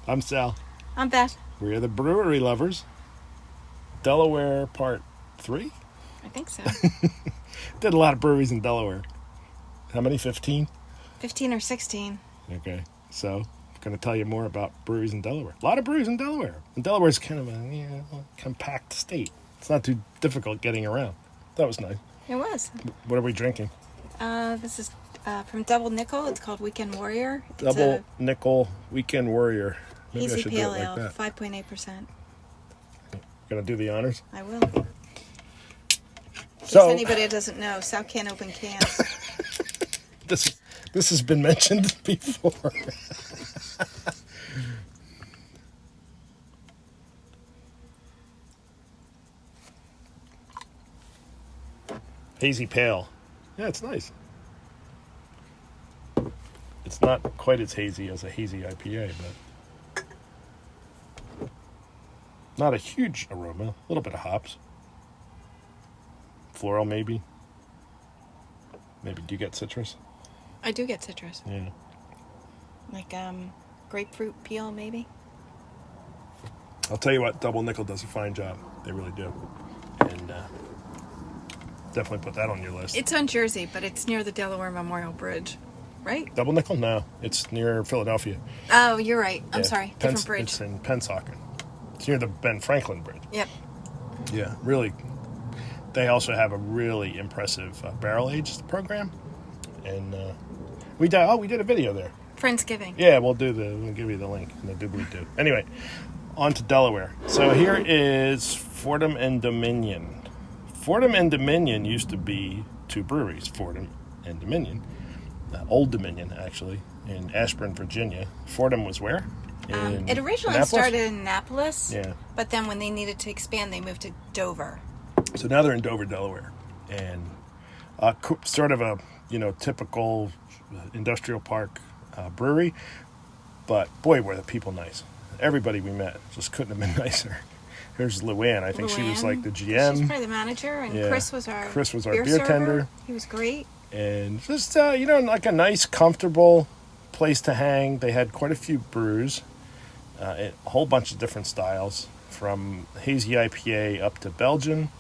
I'm Sal. I'm Beth. We're the Brewery Lovers. Delaware Part 3? I think so. Did a lot of breweries in Delaware. How many? 15? 15 or 16. Okay, so I'm going to tell you more about breweries in Delaware. A lot of breweries in Delaware. And Delaware's kind of a compact state. It's not too difficult getting around. That was nice. It was. What are we drinking? This is from Double Nickel. It's called Weekend Warrior. It's Double Nickel Weekend Warrior. Maybe I hazy should pale do it ale, like that. 5.8%. Gonna do the honors? I will. In So- case anybody that doesn't know, Sal can't open cans. This has been mentioned before. Hazy pale. Yeah, it's nice. It's not quite as hazy as a hazy IPA, but not a huge aroma. A little bit of hops. Floral, maybe. Maybe do you get citrus? I do get citrus. Yeah. Like grapefruit peel, maybe. I'll tell you what, Double Nickel does a fine job. They really do. And definitely put that on your list. It's on Jersey, but it's near the Delaware Memorial Bridge, right? Double Nickel? No. It's near Philadelphia. Oh, you're right. I'm Yeah. sorry. Different bridge. It's in Pensacola. It's near the Ben Franklin Bridge. Yep. Yeah, really. They also have a really impressive barrel-aged program. And we did a video there. Friendsgiving. Yeah, we'll give you the link in the doobly-doo. Anyway, on to Delaware. So here is Fordham and Dominion. Fordham and Dominion used to be two breweries, Fordham and Dominion. Old Dominion, actually, in Ashburn, Virginia. Fordham was where? It originally Annapolis? started in Annapolis. Yeah. But then when they needed to expand, they moved to Dover. So now they're in Dover, Delaware. And sort of a, typical industrial park brewery. But, boy, were the people nice. Everybody we met just couldn't have been nicer. Here's Luann. I think she was like the GM. She's probably the manager, and Yeah. Chris was our beer server. tender. He was great. And just, like a nice, comfortable place to hang. They had quite a few brews, a whole bunch of different styles, from hazy IPA up to Belgian,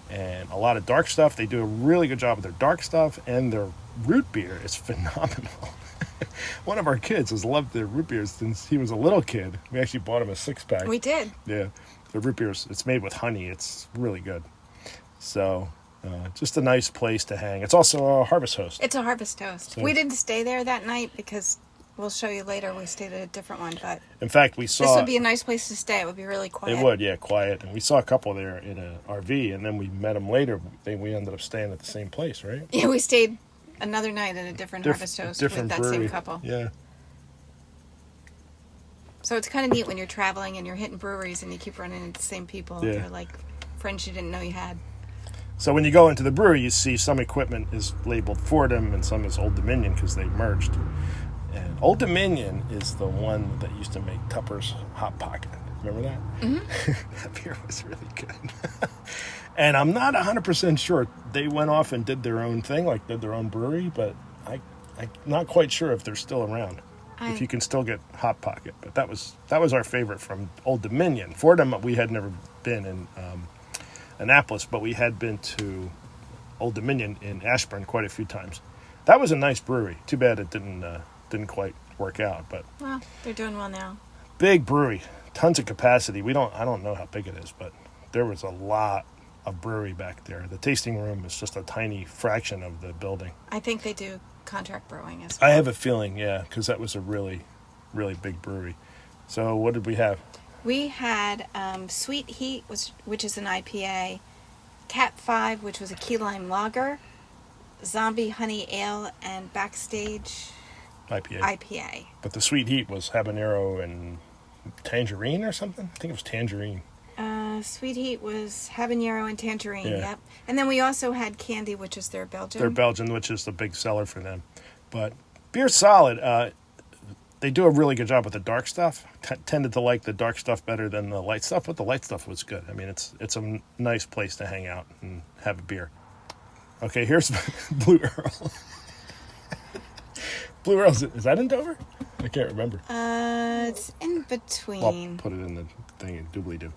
and a lot of dark stuff. They do a really good job with their dark stuff, and their root beer is phenomenal. One of our kids has loved their root beers since he was a little kid. We actually bought him a 6-pack. We did. Yeah, the root beers, it's made with honey. It's really good. So, just a nice place to hang. It's also a Harvest Host. It's a Harvest Toast. So- We didn't stay there that night because we'll show you later. We stayed at a different one, but In fact, we saw... this would be a nice place to stay. It would be really quiet. It would, yeah, quiet. And we saw a couple there in an RV, and then we met them later. We ended up staying at the same place, right? Yeah, we stayed another night at a different Harvest Toast with different that brewery. same couple. Yeah. So it's kind of neat when you're traveling and you're hitting breweries and you keep running into the same people. Yeah. They're like friends you didn't know you had. So when you go into the brewery, you see some equipment is labeled Fordham and some is Old Dominion because they merged. And Old Dominion is the one that used to make Tupper's Hot Pocket. Remember that? Mm-hmm. That beer was really good. And I'm not 100% sure. They went off and did their own thing, like did their own brewery, but I'm not quite sure if they're still around. If you can still get Hot Pocket. But that was our favorite from Old Dominion. Fordham, we had never been in Annapolis, but we had been to Old Dominion in Ashburn quite a few times. That was a nice brewery. Too bad it didn't quite work out. But Well, they're doing well now. big brewery, tons of capacity. I don't know how big it is, but there was a lot of brewery back there. The tasting room is just a tiny fraction of the building. I think they do contract brewing as well. I have a feeling, yeah, because that was a really, really big brewery. So what did we have? We had Sweet Heat, which is an IPA, Cat 5, which was a key lime lager, Zombie Honey Ale, and Backstage IPA. But the Sweet Heat was habanero and tangerine or something? I think it was tangerine. Sweet Heat was habanero and tangerine, Yeah. yep. And then we also had Candy, which is their Belgian. They're Belgian, which is the big seller for them. But beer's solid. They do a really good job with the dark stuff. Tended to like the dark stuff better than the light stuff, but the light stuff was good. I mean, it's a nice place to hang out and have a beer. Okay, here's Blue Earl. Blue Earl, is that in Dover? I can't remember. It's in I'll between. put it in the thing and doobly-doo.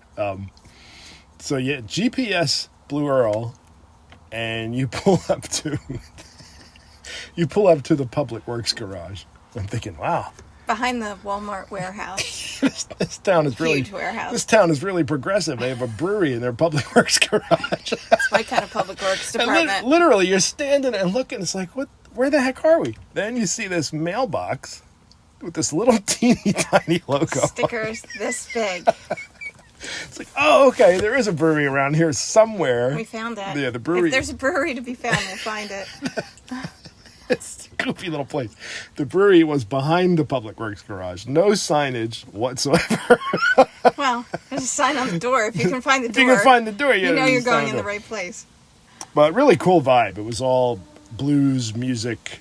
So yeah, GPS Blue Earl, and you pull up to the Public Works garage. I'm thinking, wow, Behind the Walmart warehouse. this town is really Huge warehouse. This town is really progressive. They have a brewery in their Public Works garage. It's my kind of public works And department. literally, you're standing and looking. It's like, what? Where the heck are we? Then you see this mailbox with this little teeny tiny logo. Stickers this big. It's like, oh, okay, there is a brewery around here somewhere. We found it. Yeah, the brewery. If there's a brewery to be found, we'll find it. It's a goofy little place. The brewery was behind the Public Works garage. No signage whatsoever. Well, there's a sign on the door. If you can find the If door, you can find the door, you know there's you're a sign going on in the door. right place. But really cool vibe. It was all blues music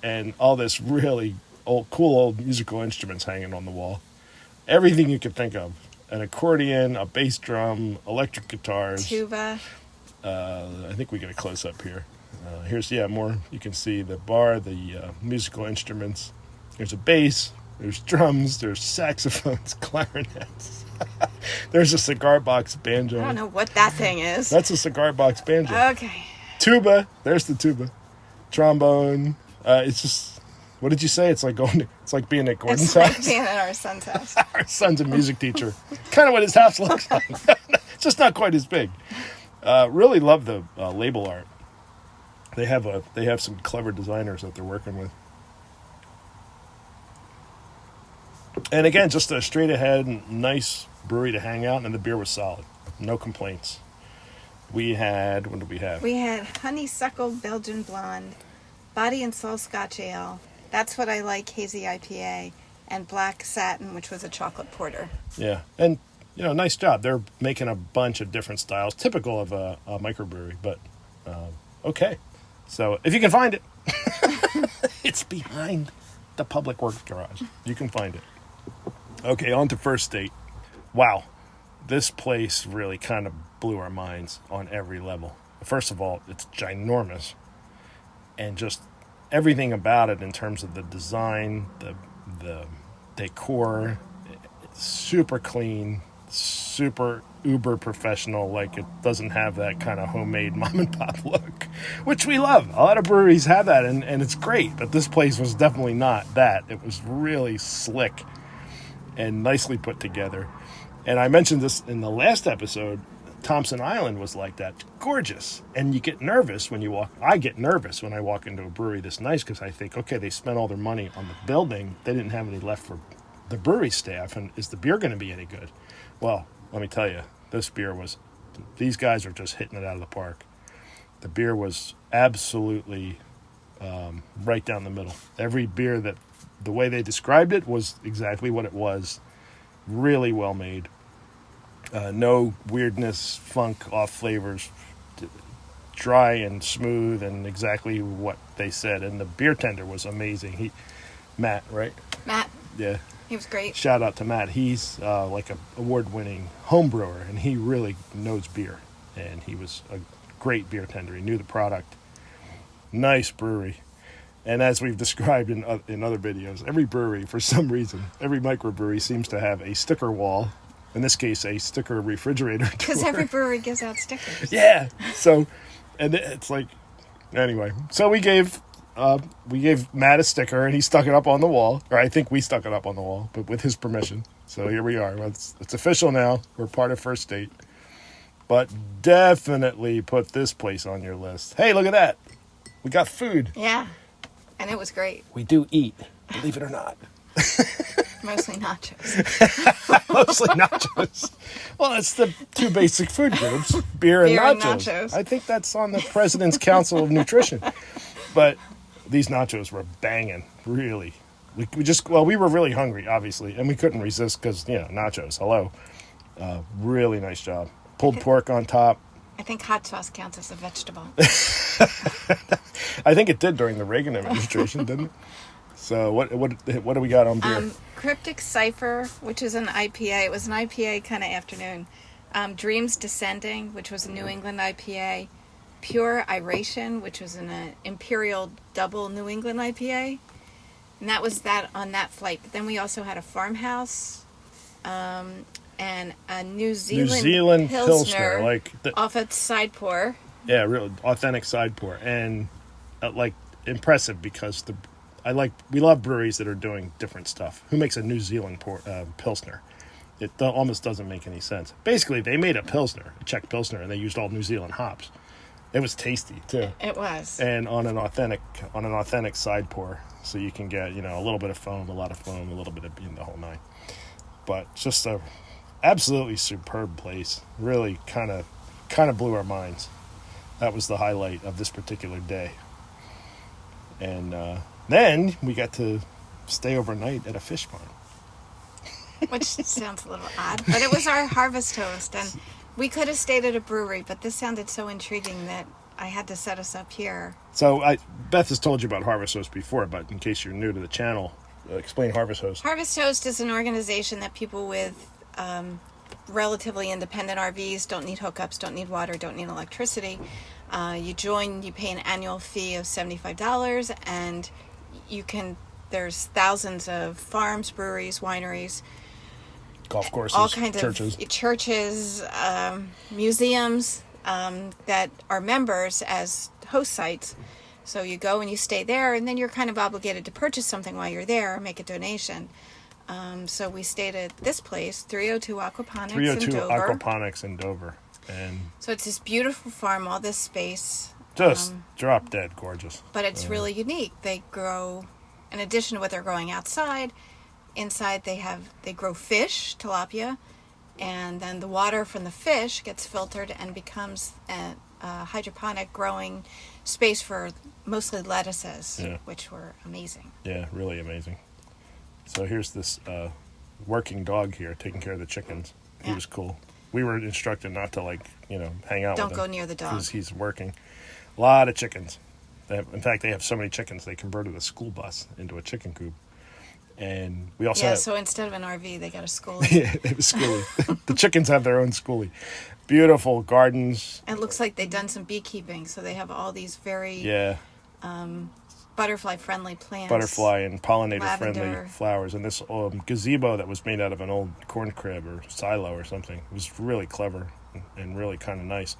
and all this really cool old musical instruments hanging on the wall. Everything you could think of. An accordion, a bass drum, electric guitars. Tuba. I think we get a close up here. Here's more. You can see the bar, the musical instruments. There's a bass. There's drums. There's saxophones, clarinets. There's a cigar box banjo. I don't know what that thing is. That's a cigar box banjo. Okay. Tuba. There's the tuba. Trombone. It's just. What did you say? It's like being at Gordon's It's like house. being at our son's house. Our son's a music teacher. Kind of what his house looks like. It's just not quite as big. Really love the label art. They have some clever designers that they're working with. And again, just a straight ahead, nice brewery to hang out, and the beer was solid. No complaints. What did we have? We had honeysuckle Belgian blonde, body and soul Scotch ale. That's what I like, hazy IPA, and black satin, which was a chocolate porter. Yeah, and nice job. They're making a bunch of different styles, typical of a microbrewery, but okay. So if you can find it, it's behind the Public Works garage. You can find it. Okay, on to First State. Wow, this place really kind of blew our minds on every level. First of all, it's ginormous, and just everything about it in terms of the design, the decor, it's super clean, super uber professional. Like, it doesn't have that kind of homemade mom and pop look, which we love. A lot of breweries have that, and it's great, but this place was definitely not that. It was really slick and nicely put together. And I mentioned this in the last episode. Thompson Island was like that. Gorgeous. And you get nervous when you walk. I get nervous when I walk into a brewery this nice, because I think, okay, they spent all their money on the building. They didn't have any left for the brewery staff. And is the beer going to be any good? Well, let me tell you, these guys are just hitting it out of the park. The beer was absolutely right down the middle. Every beer, that the way they described it, was exactly what it was. Really well made. No weirdness, funk, off flavors. Dry and smooth, and exactly what they said. And the beer tender was amazing. Matt, right? Matt. Yeah. He was great. Shout out to Matt. He's like an award-winning home brewer, and he really knows beer. And he was a great beer tender. He knew the product. Nice brewery. And as we've described in other videos, every brewery, for some reason, every microbrewery seems to have a sticker wall. In this case, a sticker refrigerator door. Because every brewery gives out stickers. Yeah. So, and it's like, anyway. So we gave Matt a sticker, and he stuck it up on the wall. Or I think we stuck it up on the wall, but with his permission. So here we are. It's official now. We're part of First State. But definitely put this place on your list. Hey, look at that. We got food. Yeah. And it was great. We do eat, believe it or not. Mostly nachos. Mostly nachos. Well, that's the two basic food groups, beer and nachos. I think that's on the President's Council of Nutrition. But these nachos were banging, really. We were really hungry, obviously, and we couldn't resist because, nachos, hello. Really nice job. Pulled pork on top. I think hot sauce counts as a vegetable. I think it did during the Reagan administration, didn't it? So what do we got on beer? Cryptic Cipher, which is an IPA. It was an IPA kind of afternoon. Dreams Descending, which was a New England IPA. Pure Iration, which was an Imperial Double New England IPA. And that was that on that flight. But then we also had a farmhouse and a New Zealand Pilsner like off at side pour. Yeah, real authentic side pour, and like impressive because we love breweries that are doing different stuff. Who makes a New Zealand Pilsner? It almost doesn't make any sense. Basically, they made a Pilsner, a Czech Pilsner, and they used all New Zealand hops. It was tasty too. It was, and on an authentic side pour, so you can get a little bit of foam, a lot of foam, a little bit of the whole nine. But just a absolutely superb place. Really kind of blew our minds. That was the highlight of this particular day. And then we got to stay overnight at a fish farm. Which sounds a little odd, but it was our harvest host, and we could have stayed at a brewery, but this sounded so intriguing that I had to set us up here. So Beth has told you about Harvest Host before, but in case you're new to the channel, explain Harvest Host. Harvest Host is an organization that people with relatively independent RVs, don't need hookups, don't need water, don't need electricity. You join, you pay an annual fee of $75, and there's thousands of farms, breweries, wineries, golf courses, all kinds churches. Of churches, museums that are members as host sites. So you go and you stay there, and then you're kind of obligated to purchase something while you're there or make a donation. So we stayed at this place, 302 Aquaponics in Dover. Aquaponics in Dover. And so it's this beautiful farm, all this space. Just drop dead gorgeous. But it's really unique. They grow, in addition to what they're growing outside, inside they grow fish, tilapia, and then the water from the fish gets filtered and becomes a hydroponic growing space for mostly lettuces, which were amazing. Yeah, really amazing. So here's this working dog here taking care of the chickens. He was cool. We were instructed not to hang out with him. Don't go near the dog. Because he's working. A lot of chickens. In fact, they have so many chickens, they converted a school bus into a chicken coop. And we also so instead of an RV, they got a schoolie. Yeah, they have a schoolie. The chickens have their own schoolie. Beautiful gardens. It looks like they've done some beekeeping, so they have all these very butterfly-friendly plants. Butterfly and pollinator-friendly lavender. flowers. And this gazebo that was made out of an old corn crib or silo or something. It was really clever and really kind of nice.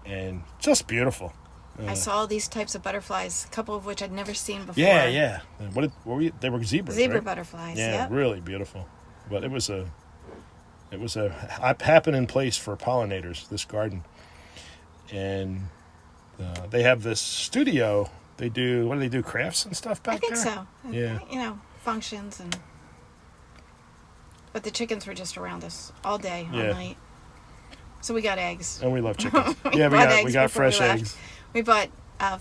And just beautiful. I saw all these types of butterflies, a couple of which I'd never seen before. Yeah. What were you? They were zebras, Zebra right? butterflies, Yeah, really beautiful. But it was a happening place for pollinators, this garden. And they have this studio. They do, what do they do, crafts and stuff back there? I think so. Yeah. Functions. But the chickens were just around us all day, all night. So we got eggs. And we love chickens. we got fresh eggs. We bought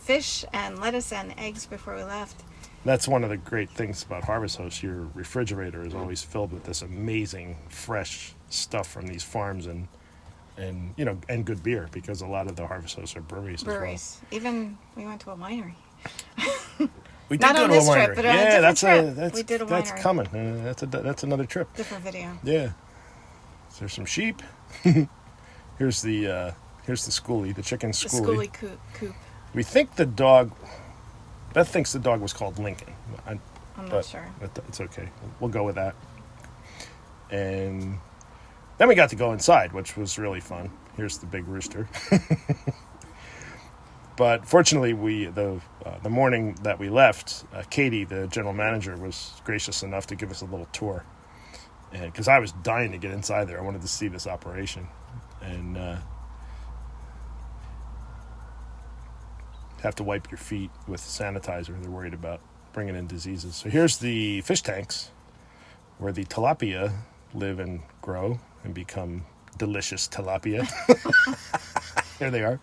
fish and lettuce and eggs before we left. That's one of the great things about Harvest Host. Your refrigerator is always filled with this amazing fresh stuff from these farms and good beer, because a lot of the Harvest Hosts are breweries as well. Even we went to a winery. We did Not go on to a this winery. trip, but on a different trip. We did a That's winery. coming. That's another trip. Different video. Yeah. So there's some sheep. Here's the schoolie, the chicken schoolie. The schoolie coop. We think Beth thinks the dog was called Lincoln. I'm not sure. It's okay. We'll go with that. And then we got to go inside, which was really fun. Here's the big rooster. But fortunately, the morning that we left, Katie, the general manager, was gracious enough to give us a little tour. And because I was dying to get inside there, I wanted to see this operation. And have to wipe your feet with sanitizer. They're worried about bringing in diseases. So here's the fish tanks where the tilapia live and grow and become delicious tilapia. There they are.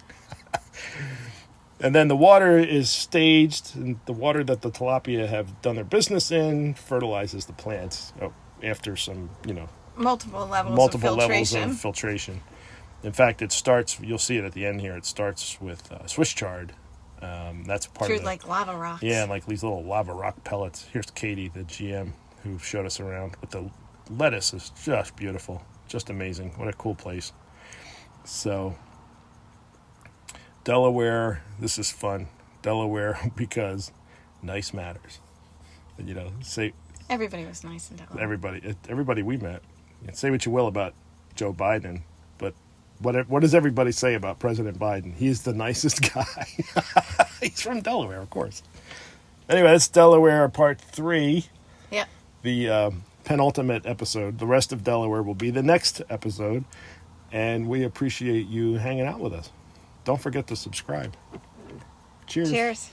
And then the water is staged, and the water that the tilapia have done their business in fertilizes the plants after some, Multiple levels of filtration. In fact, it starts, you'll see it at the end here, it starts with Swiss chard. That's part of like lava rocks. Yeah, like these little lava rock pellets. Here's Katie, the GM, who showed us around. But the lettuce is just beautiful. Just amazing. What a cool place. So, Delaware, this is fun. Delaware, because nice matters. And, say Everybody was nice in Delaware. everybody we met. Say what you will about Joe Biden, but what does everybody say about President Biden? He's the nicest guy. He's from Delaware, of course. Anyway, that's Delaware Part 3. Yep. The penultimate episode. The rest of Delaware will be the next episode, and we appreciate you hanging out with us. Don't forget to subscribe. Cheers. Cheers.